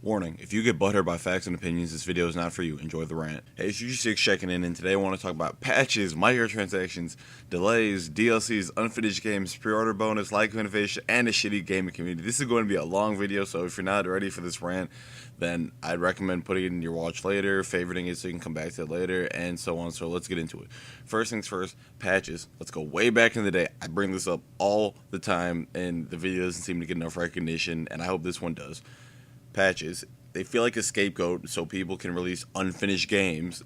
Warning, if you get butthurt by facts and opinions, this video is not for you. Enjoy the rant. Hey, it's UG6 checking in, and today I want to talk about patches, microtransactions, delays, DLCs, unfinished games, pre-order bonus, like innovation, and a shitty gaming community. This is going to be a long video, so if you're not ready for this rant, then I'd recommend putting it in your watch later, favoriting it so you can come back to it later, and so on. So let's get into it. First things first, patches. Let's go way back in the day. I bring this up all the time, and the video doesn't seem to get enough recognition, and I hope this one does. Patches, they feel like a scapegoat so people can release unfinished games.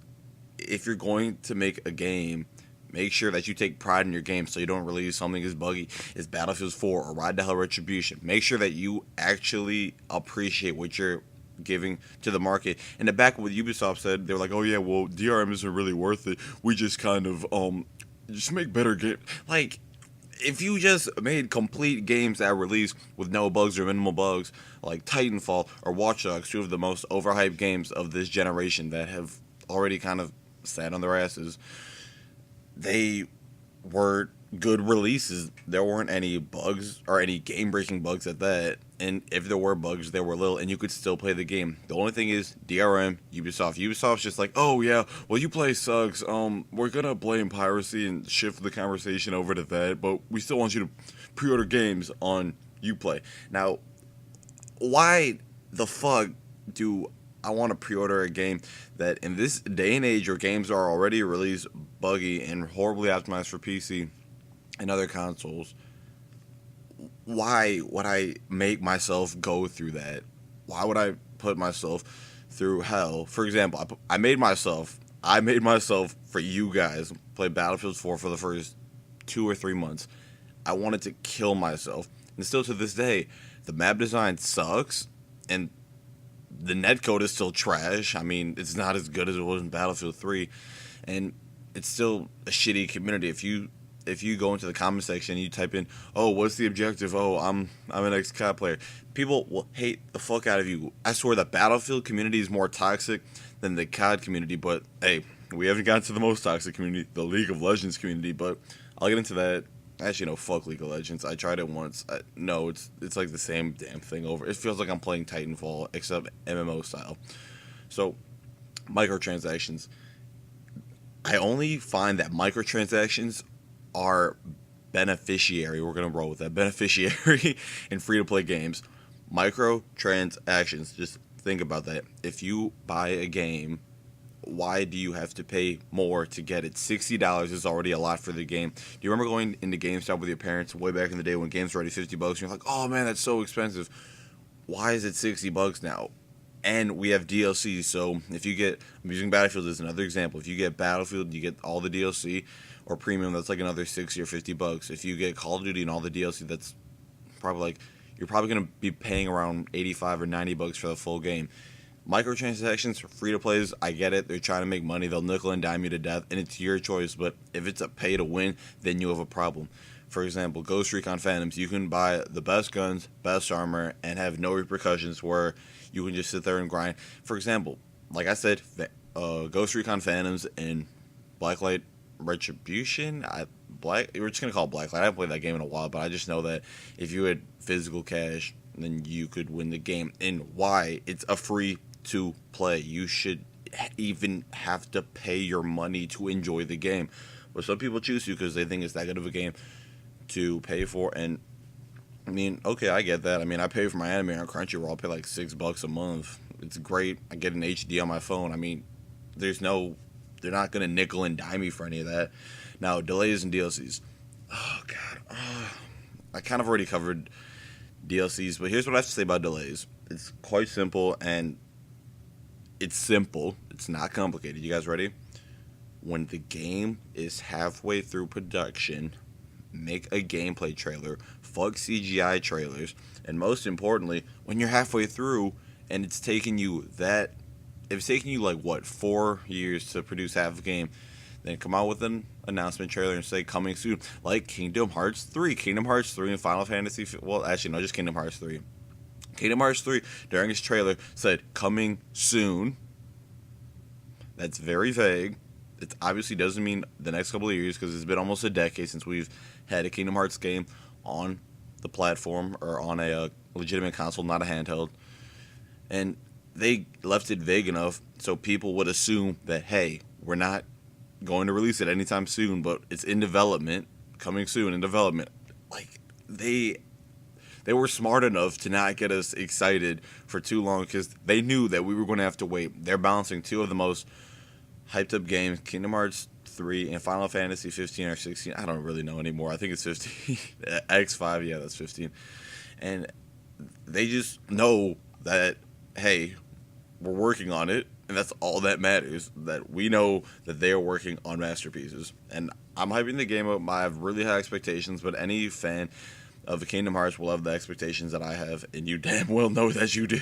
If you're going to make a game, make sure that you take pride in your game so you don't release something as buggy as Battlefield 4 or Ride to Hell Retribution. Make sure that you actually appreciate what you're giving to the market. And the back of what Ubisoft said, they were like, oh yeah, well, DRM isn't really worth it. We just kind of just make better games. Like, if you just made complete games at release with no bugs or minimal bugs, like Titanfall or Watch Dogs, two of the most overhyped games of this generation that have already kind of sat on their asses, they were good releases. There weren't any bugs or any game-breaking bugs at that, and if there were bugs, they were little, and you could still play the game. The only thing is DRM, Ubisoft's just like, oh yeah, well, you play sucks, we're gonna blame piracy and shift the conversation over to that, but we still want you to pre-order games on Uplay. Now, why the fuck do I want to pre-order a game that in this day and age where games are already released buggy and horribly optimized for PC and other consoles? Why would I make myself go through that? Why would I put myself through hell? For example, I made myself for you guys play Battlefield 4 for the first 2 or 3 months. I wanted to kill myself, and still to this day, the map design sucks, and the netcode is still trash. I mean, it's not as good as it was in Battlefield 3, and it's still a shitty community. If you go into the comment section and you type in, oh, what's the objective? Oh, I'm an ex-COD player. People will hate the fuck out of you. I swear the Battlefield community is more toxic than the COD community, but hey, we haven't gotten to the most toxic community, the League of Legends community, but I'll get into that. Actually, no, fuck League of Legends. I tried it once. No, it's like the same damn thing over. It feels like I'm playing Titanfall, except MMO style. So, microtransactions. I only find that microtransactions are beneficiary. We're going to roll with that. Beneficiary in free-to-play games. Microtransactions. Just think about that. If you buy a game, why do you have to pay more to get it? $60 is already a lot for the game. Do you remember going into GameStop with your parents way back in the day when games were already $50 and you're like, oh man, that's so expensive. Why is it $60 now? And we have DLC, so if you get, I'm using Battlefield as another example. If you get Battlefield, you get all the DLC or premium, that's like another $60 or $50. If you get Call of Duty and all the DLC, that's probably like, you're probably going to be paying around $85 or $90 for the full game. Microtransactions, free-to-plays, I get it. They're trying to make money. They'll nickel and dime you to death, and it's your choice. But if it's a pay-to-win, then you have a problem. For example, Ghost Recon Phantoms, you can buy the best guns, best armor, and have no repercussions where you can just sit there and grind. For example, like I said, Ghost Recon Phantoms and Blacklight Retribution, we're just going to call it Blacklight. I haven't played that game in a while, but I just know that if you had physical cash, then you could win the game. And why? It's a free to play. You should even have to pay your money to enjoy the game. But some people choose to because they think it's that good of a game to pay for. And I mean, okay, I get that. I mean, I pay for my anime on Crunchyroll. I pay like $6 a month. It's great. I get an HD on my phone. I mean, they're not gonna nickel and dime me for any of that. Now, delays and DLCs. Oh god, I kind of already covered DLCs, but here's what I have to say about delays. It's quite simple, and it's simple. It's not complicated. You guys ready? When the game is halfway through production, make a gameplay trailer. Fuck CGI trailers. And most importantly, when you're halfway through and it's taking you if it's taking you like what, 4 years to produce half a game, then come out with an announcement trailer and say coming soon, like Kingdom Hearts 3. Kingdom Hearts 3 and Final Fantasy, well, actually, no, just Kingdom Hearts 3. Kingdom Hearts 3, during its trailer, said coming soon. That's very vague. It obviously doesn't mean the next couple of years because it's been almost a decade since we've had a Kingdom Hearts game on the platform or on a legitimate console, not a handheld. And they left it vague enough so people would assume that, hey, we're not going to release it anytime soon, but it's in development, coming soon in development. Like, they were smart enough to not get us excited for too long because they knew that we were going to have to wait. They're balancing two of the most hyped up games, Kingdom Hearts 3 and Final Fantasy 15 or 16. I don't really know anymore. I think it's 15. X5, yeah, that's 15. And they just know that, hey, we're working on it, and that's all that matters, that we know that they are working on masterpieces. And I'm hyping the game up. I have really high expectations, but any fan of the Kingdom Hearts will have the expectations that I have, and you damn well know that you do.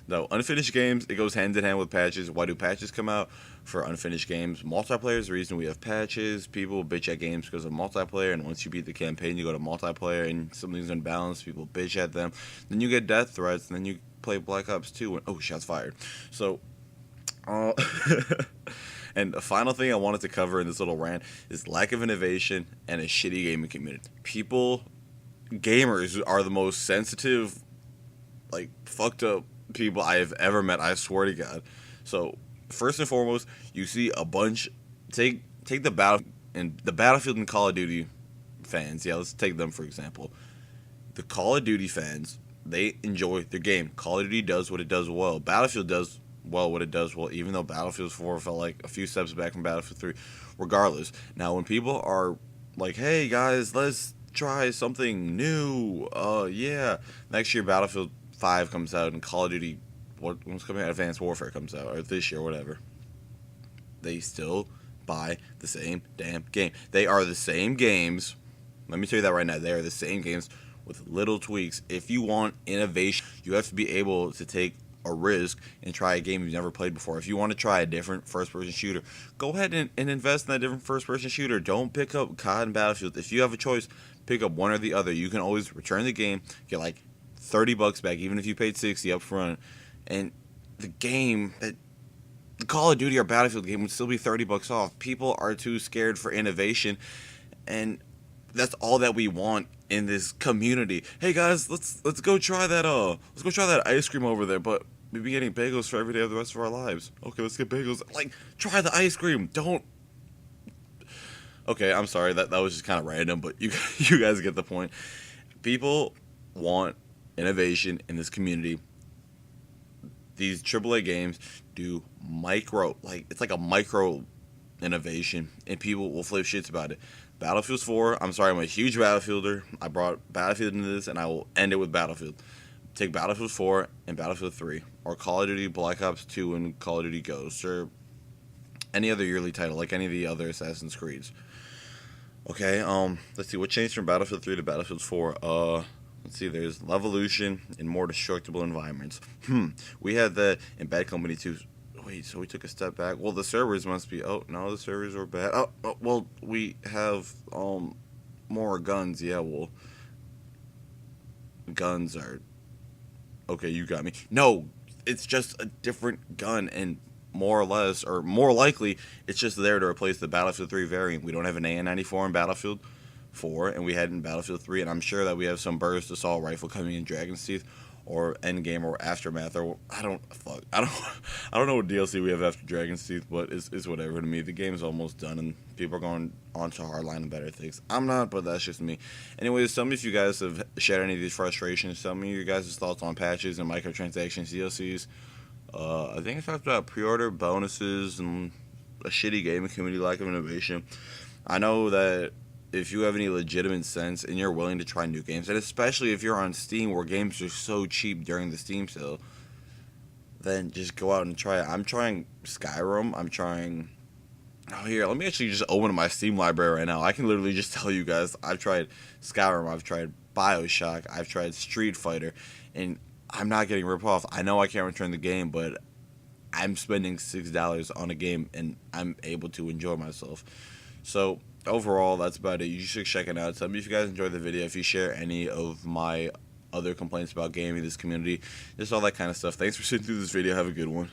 No, unfinished games, it goes hand in hand with patches. Why do patches come out for unfinished games? Multiplayer is the reason we have patches. People bitch at games because of multiplayer, and once you beat the campaign, you go to multiplayer, and something's unbalanced. People bitch at them. Then you get death threats, and then you play Black Ops 2, and oh, shots fired. So, and the final thing I wanted to cover in this little rant is lack of innovation and a shitty gaming community. Gamers are the most sensitive, like, fucked up people I have ever met, I swear to God. So, first and foremost, you see a bunch, take the Battlefield and Call of Duty fans, yeah, let's take them for example. The Call of Duty fans, they enjoy their game. Call of Duty does what it does well. Battlefield does well what it does well, even though Battlefield 4 felt like a few steps back from Battlefield 3. Regardless, now when people are like, hey guys, let's try something new, yeah, next year Battlefield 5 comes out and Call of Duty, what's coming out, Advanced Warfare comes out, or this year, whatever, they still buy the same damn game. They are the same games. Let me tell you that right now. They are the same games with little tweaks. If you want innovation, you have to be able to take a risk and try a game you've never played before. If you want to try a different first-person shooter, go ahead and invest in that different first-person shooter. Don't pick up COD and Battlefield. If you have a choice, pick up one or the other. You can always return the game, get like $30 back, even if you paid $60 up front, and the game, the Call of Duty or Battlefield game would still be $30 off. People are too scared for innovation, and that's all that we want in this community. Hey guys, let's go try that ice cream over there, but we've been getting bagels for every day of the rest of our lives. Okay, let's get bagels. Like, try the ice cream. Don't. Okay, I'm sorry, that was just kind of random, but you guys get the point. People want innovation in this community. These AAA games do it's like a micro innovation, and people will flip shits about it. Battlefield 4, I'm sorry, I'm a huge Battlefielder. I brought Battlefield into this, and I will end it with Battlefield. Take Battlefield 4 and Battlefield 3, or Call of Duty Black Ops 2 and Call of Duty Ghosts, or any other yearly title, like any of the other Assassin's Creeds. Okay, let's see, what changed from Battlefield 3 to Battlefield 4? Let's see, there's Levolution in more destructible environments. We had that in Bad Company 2. Wait, so we took a step back. Well, the servers must be... Oh, no, the servers are bad. Oh, well, we have more guns. Yeah, well, guns are... Okay, you got me. No, it's just a different gun, and more or less, or more likely, it's just there to replace the Battlefield 3 variant. We don't have an AN-94 in Battlefield 4, and we had it in Battlefield 3, and I'm sure that we have some burst assault rifle coming in Dragon's Teeth, or Endgame, or Aftermath, or I don't know what DLC we have after Dragon's Teeth, but it's whatever to me. The game's almost done, and people are going on to hardline and better things. I'm not, but that's just me. Anyways, tell me if you guys have shared any of these frustrations. Tell me your guys' thoughts on patches and microtransactions, DLCs. I think I talked about pre-order bonuses and a shitty gaming community, lack of innovation. I know that if you have any legitimate sense and you're willing to try new games, and especially if you're on Steam where games are so cheap during the Steam sale, then just go out and try it. I'm trying Skyrim. I'm trying... Oh, here, let me actually just open my Steam library right now. I can literally just tell you guys, I've tried Skyrim, I've tried Bioshock, I've tried Street Fighter, and I'm not getting ripped off. I know I can't return the game, but I'm spending $6 on a game, and I'm able to enjoy myself. So overall, that's about it. You should check it out. Tell me if you guys enjoyed the video, if you share any of my other complaints about gaming, this community, just all that kind of stuff. Thanks for sitting through this video. Have a good one.